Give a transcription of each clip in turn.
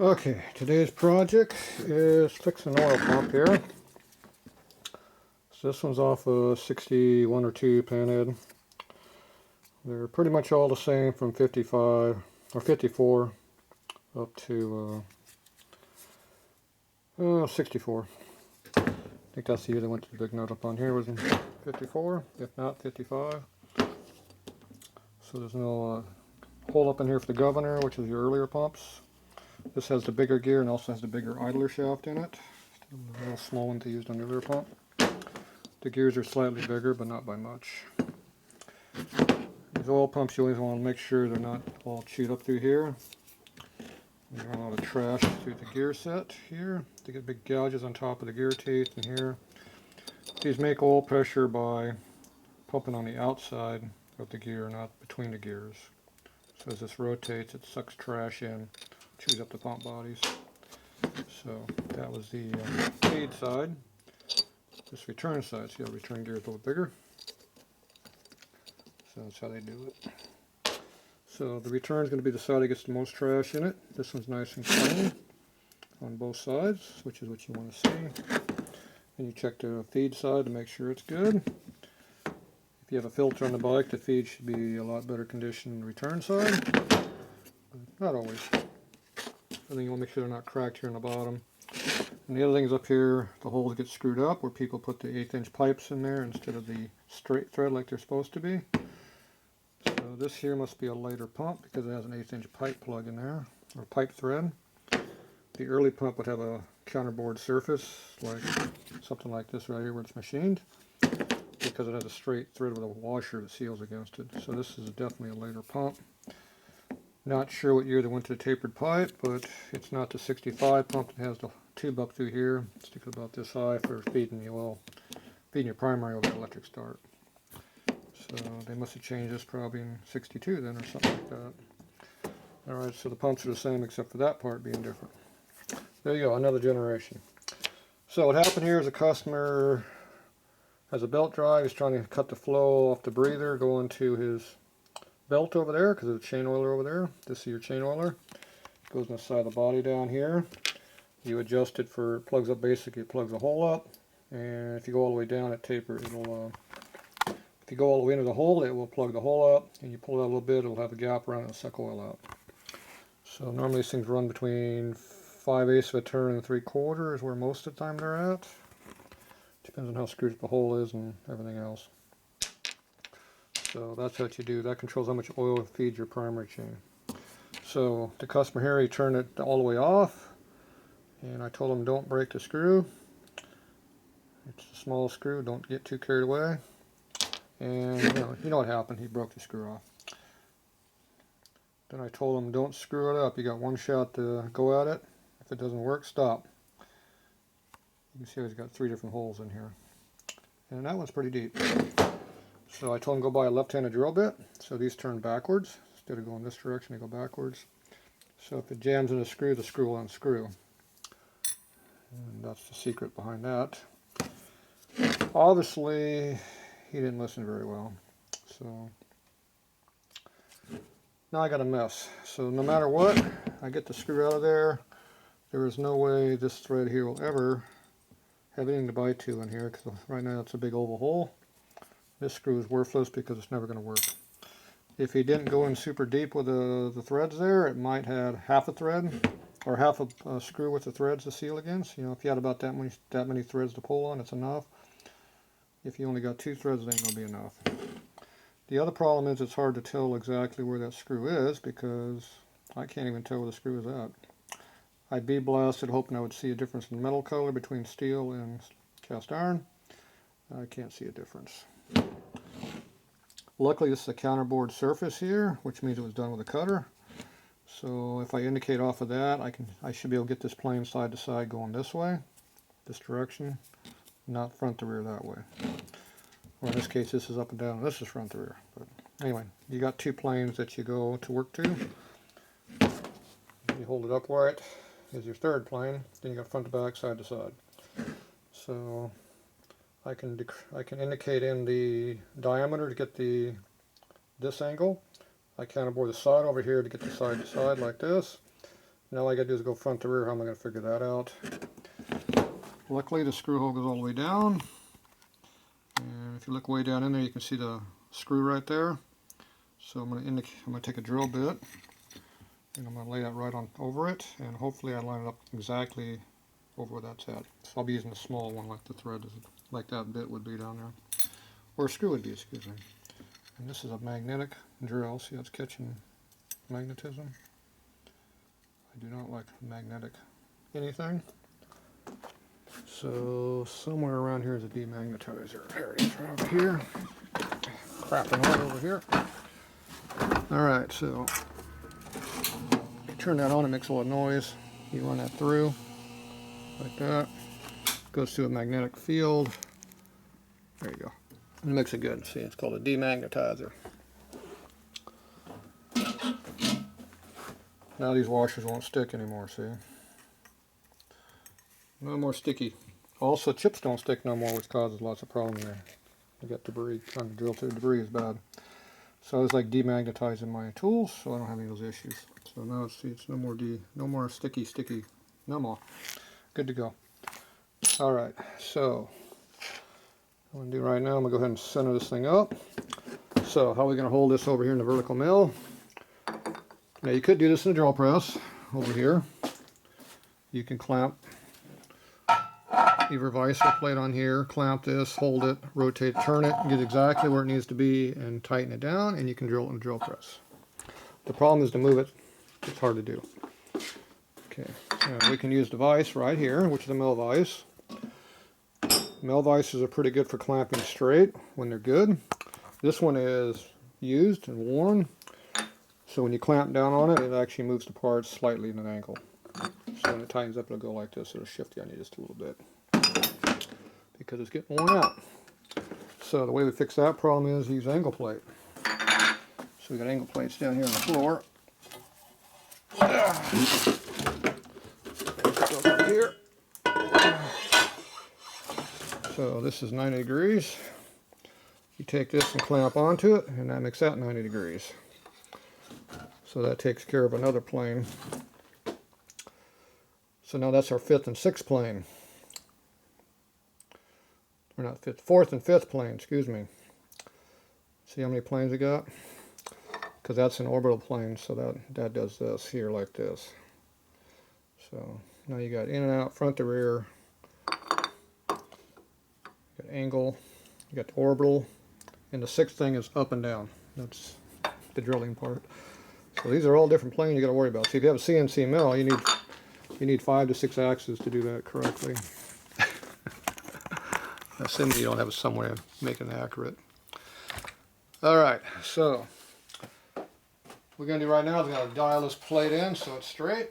Okay, today's project is fixing an oil pump here. So this one's off a 61 or 2 panhead. They're pretty much all the same from 55 or 54 up to 64. I think that's the year they went to the big nut up on here was in 54, if not 55. So there's no hole up in here for the governor, which is your earlier pumps. This has the bigger gear and also has the bigger idler shaft in it. The little small one they used on the earlier pump. The gears are slightly bigger, but not by much. These oil pumps, you always want to make sure they're not all chewed up through here. You run a lot of trash through the gear set here. They get big gouges on top of the gear teeth and here. These make oil pressure by pumping on the outside of the gear, not between the gears. So as this rotates, it sucks trash in, chews up the pump bodies. So that was the feed side. This return side, see how return gear is a little bigger. So that's how they do it. So the return is going to be the side that gets the most trash in it. This one's nice and clean on both sides, which is what you want to see. And you check the feed side to make sure it's good. If you have a filter on the bike, the feed should be a lot better condition than the return side. But not always. I think you want to make sure they're not cracked here on the bottom. And the other thing is up here, the holes get screwed up where people put the 1/8" pipes in there instead of the straight thread like they're supposed to be. So this here must be a lighter pump because it has an 1/8" pipe plug in there, or pipe thread. The early pump would have a counterbore surface, like something like this right here where it's machined, because it has a straight thread with a washer that seals against it. So this is definitely a later pump. Not sure what year they went to the tapered pipe, but it's not the 65 pump that has the tube up through here. It sticks about this high for feeding the oil, feeding your primary over the electric start. So they must have changed this probably in 62 then or something like that. Alright, so the pumps are the same except for that part being different. There you go, another generation. So what happened here is a customer has a belt drive. He's trying to cut the flow off the breather going to his belt over there because there's a chain oiler over there. This is your chain oiler. It goes on the side of the body down here. You adjust it for, it plugs up basically, it plugs a hole up. And if you go all the way down, it tapers. It'll, if you go all the way into the hole, it will plug the hole up. And you pull it out a little bit, it'll have a gap around it and suck oil out. So normally these things run between 5/8 of a turn and 3/4 is where most of the time they're at. Depends on how screwed up the hole is and everything else. So that's what you do. That controls how much oil feeds your primary chain. So the customer here, he turned it all the way off. And I told him don't break the screw. It's a small screw, don't get too carried away. And you know what happened, he broke the screw off. Then I told him don't screw it up, you got one shot to go at it. If it doesn't work, stop. You can see he's got 3 different holes in here. And that one's pretty deep. So I told him go buy a left-handed drill bit. So these turn backwards. Instead of going this direction, they go backwards. So if it jams in the screw will unscrew. And that's the secret behind that. Obviously, he didn't listen very well. So now I got a mess. So no matter what, I get the screw out of there. There is no way this thread here will ever have anything to bite to in here, because right now it's a big oval hole. This screw is worthless because it's never going to work. If he didn't go in super deep with the threads there, it might have half a thread or half a screw with the threads to seal against. You know, if you had about that many threads to pull on, it's enough. If you only got 2 threads, it ain't going to be enough. The other problem is it's hard to tell exactly where that screw is because I can't even tell where the screw is at. I'd be blasted hoping I would see a difference in metal color between steel and cast iron. I can't see a difference. Luckily this is a counterbore surface here, which means it was done with a cutter. So if I indicate off of that, I should be able to get this plane side to side going this way, this direction, not front to rear that way. Or in this case this is up and down and this is front to rear. But anyway, you got 2 planes that you go to work to. You hold it upright is your 3rd plane, then you got front to back, side to side. So I can indicate in the diameter to get this angle. I counterbore the side over here to get the side to side like this. Now all I gotta do is go front to rear. How am I gonna figure that out? Luckily the screw hole goes all the way down. And if you look way down in there, you can see the screw right there. So I'm gonna take a drill bit and I'm gonna lay that right on over it, and hopefully I line it up exactly over where that's at. So I'll be using a small one, like the thread is, like that bit would be down there, or a screw would be, excuse me. And this is a magnetic drill. See how it's catching magnetism? I do not like magnetic anything. So somewhere around here is a demagnetizer. There it is, right over here. Crapping right over here. Alright, so you turn that on, it makes a lot of noise. You run that through like that. Goes through a magnetic field. There you go. It makes it good. See, it's called a demagnetizer. Now these washers won't stick anymore, see? No more sticky. Also, chips don't stick no more, which causes lots of problems there. You got debris trying to drill through. Debris is bad. So I was like demagnetizing my tools, so I don't have any of those issues. So now see, it's no more sticky, no more. Good to go. All right, so what I'm gonna do right now, I'm gonna go ahead and center this thing up. So how are we gonna hold this over here in the vertical mill? Now you could do this in a drill press over here. You can clamp your visor plate on here, clamp this, hold it, rotate, turn it, get exactly where it needs to be, and tighten it down, and you can drill it in a drill press. The problem is to move it, it's hard to do. Okay, now we can use the vise right here, which is a mill vise. Mill vices are pretty good for clamping straight when they're good. This one is used and worn, so when you clamp down on it, it actually moves the parts slightly at an angle. So when it tightens up, it'll go like this. It'll shift you on you just a little bit because it's getting worn out. So the way we fix that problem is use angle plate. So we got angle plates down here on the floor. Up here. So this is 90 degrees. You take this and clamp onto it, and that makes that 90 degrees. So that takes care of another plane. So now that's our 5th and 6th plane. Or not 5th, 4th and 5th plane, excuse me. See how many planes we got? Because that's an orbital plane, so that does this here like this. So now you got in and out, front to rear. You got angle, you got the orbital, and the 6th thing is up and down. That's the drilling part. So these are all different planes you got to worry about. See, if you have a CNC mill, you need 5 to 6 axes to do that correctly. Assuming you don't have some way of making it accurate. Alright, so what we're going to do right now is we're going to dial this plate in so it's straight.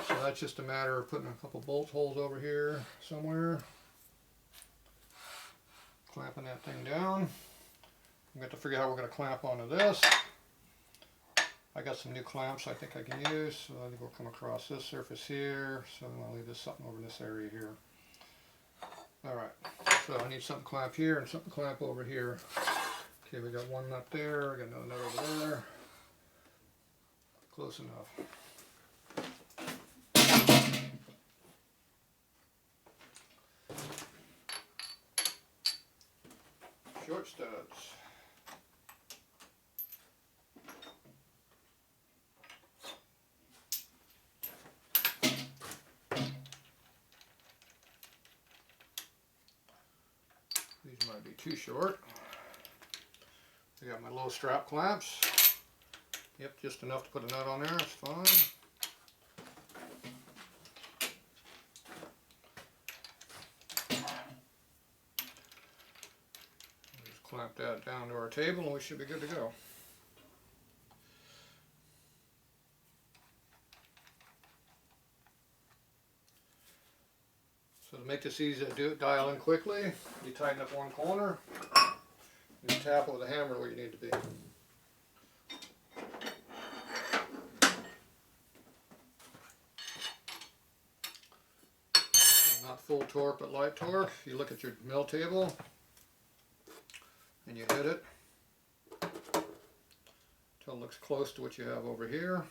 So that's just a matter of putting a couple bolt holes over here somewhere. Clamping that thing down. We have to figure out how we're going to clamp onto this. I got some new clamps I think I can use, so I think we'll come across this surface here, so I'll leave this something over this area here. Alright, so I need something clamp here and something clamp over here. Okay, we got one nut there, I got another nut over there. Close enough. Short studs. These might be too short. I got my low strap clamps. Yep, just enough to put a nut on there, it's fine. Just clamp that down to our table and we should be good to go. So to make this easy to do it, dial in quickly, you tighten up one corner, you tap it with a hammer where you need to be. Not full torque but light torque. You look at your mill table and you hit it until it looks close to what you have over here.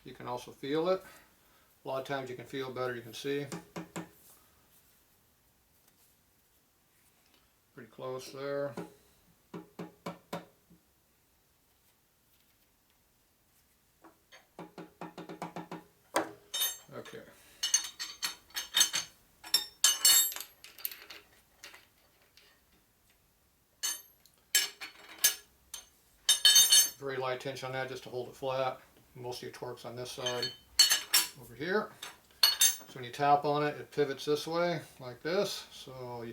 You can also feel it. A lot of times you can feel better, you can see. Pretty close there. Okay. Very light tension on that just to hold it flat. Most of your torque's on this side over here. So when you tap on it, it pivots this way like this. So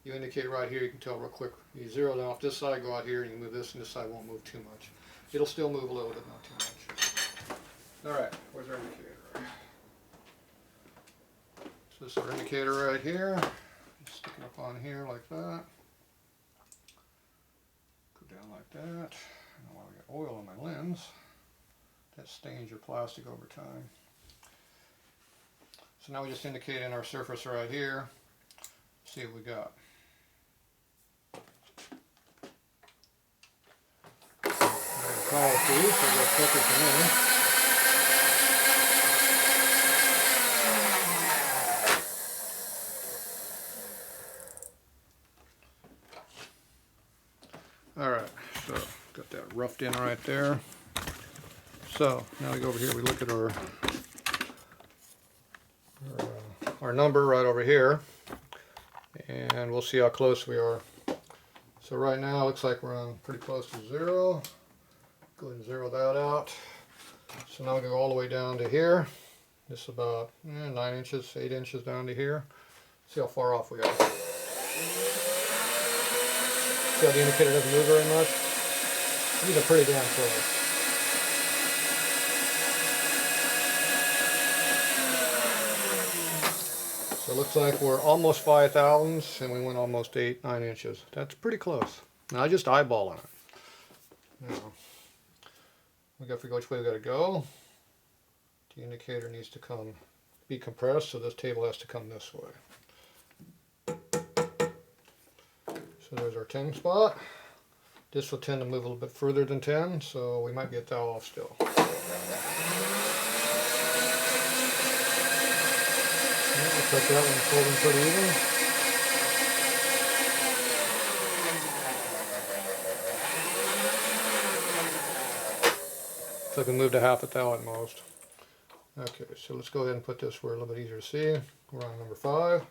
you indicate right here, you can tell real quick. You zero it off this side, go out here, and you move this, and this side won't move too much. It'll still move a little bit, not too much. Alright, where's our indicator? So this is our indicator right here. Just stick it up on here like that. Go down like that. I don't know why we got oil on my lens. That stains your plastic over time. So now we just indicate in our surface right here. See what we got. Call it through, so we'll click it to me. Alright, so got that roughed in right there. So now we go over here, we look at our number right over here, and we'll see how close we are. So right now it looks like we're on pretty close to 0. Go ahead and zero that out. So now we go all the way down to here. This is about 9 inches, 8 inches down to here. See how far off we are. See how the indicator doesn't move very much? These are pretty damn close. So it looks like we're almost 5 thousandths and we went almost 9 inches. That's pretty close. Now just eyeballing it. Now, we got to figure which way we got to go. The indicator needs to be compressed, so this table has to come this way. So there's our 10 spot. This will tend to move a little bit further than 10, so we might be a thou off still. We'll check that one, folding pretty even. So I can move to half a thou at most. Okay, so let's go ahead and put this where it's a little bit easier to see. We're on number 5.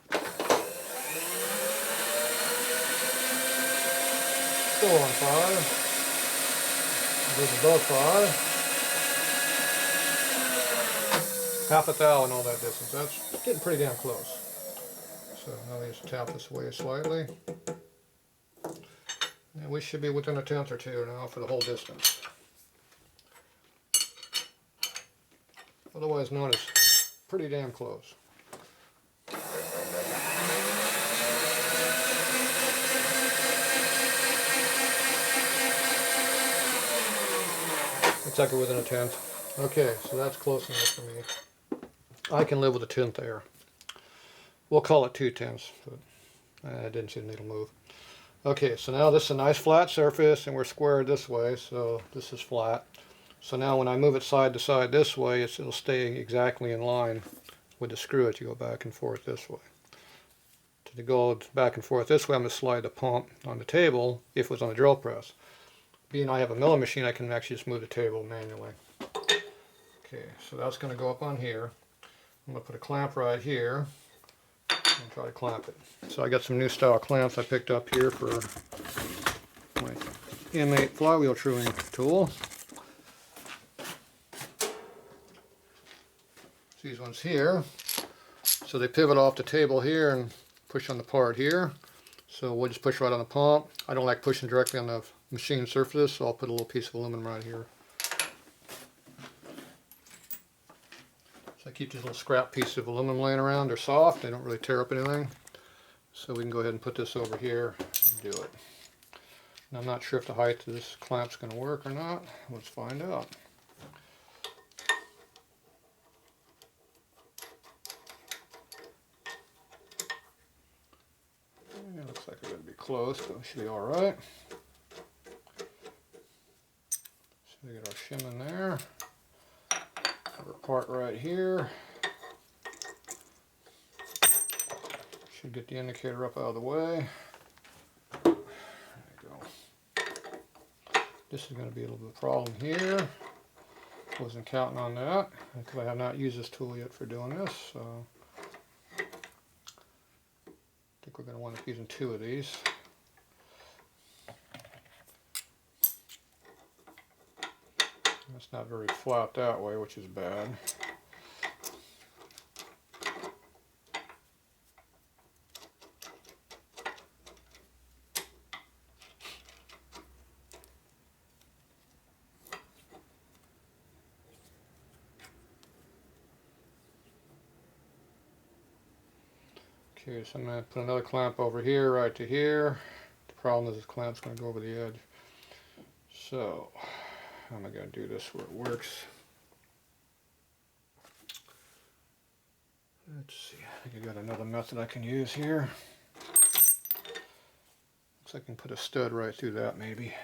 Still on 5. Goes above 5. Half a thou and all that distance. That's getting pretty damn close. So now we just tap this away slightly. And we should be within a tenth or two now for the whole distance. Otherwise known as pretty damn close. Looks like we're within a tenth. Okay, so that's close enough for me. I can live with a tenth there. We'll call it 2/10, but I didn't see the needle move. Okay, so now this is a nice flat surface and we're squared this way, so this is flat. So now when I move it side to side this way, it'll stay exactly in line with the screw as you go back and forth this way. To go back and forth this way, I'm going to slide the pump on the table if it was on the drill press. Being I have a milling machine, I can actually just move the table manually. Okay, so that's going to go up on here. I'm going to put a clamp right here and try to clamp it. So I got some new style clamps I picked up here for my M8 flywheel truing tool. These ones here, so they pivot off the table here and push on the part here. So we'll just push right on the pump. I don't like pushing directly on the machine surface, so I'll put a little piece of aluminum right here. So I keep these little scrap pieces of aluminum laying around. They're soft, they don't really tear up anything. So we can go ahead and put this over here and do it. And I'm not sure if the height of this clamp's going to work or not. Let's find out. It looks like we're going to be close, but we should be alright. So we get our shim in there. part right here. Should get the indicator up out of the way. There you go. This is going to be a little bit of a problem here. Wasn't counting on that because I have not used this tool yet for doing this. So I think we're going to wind up using 2 of these. It's not very flat that way, which is bad. Okay, so I'm going to put another clamp over here, right to here. The problem is this clamp's going to go over the edge. So, how am I going to do this where it works? Let's see, I think I got another method I can use here. Looks like I can put a stud right through that maybe.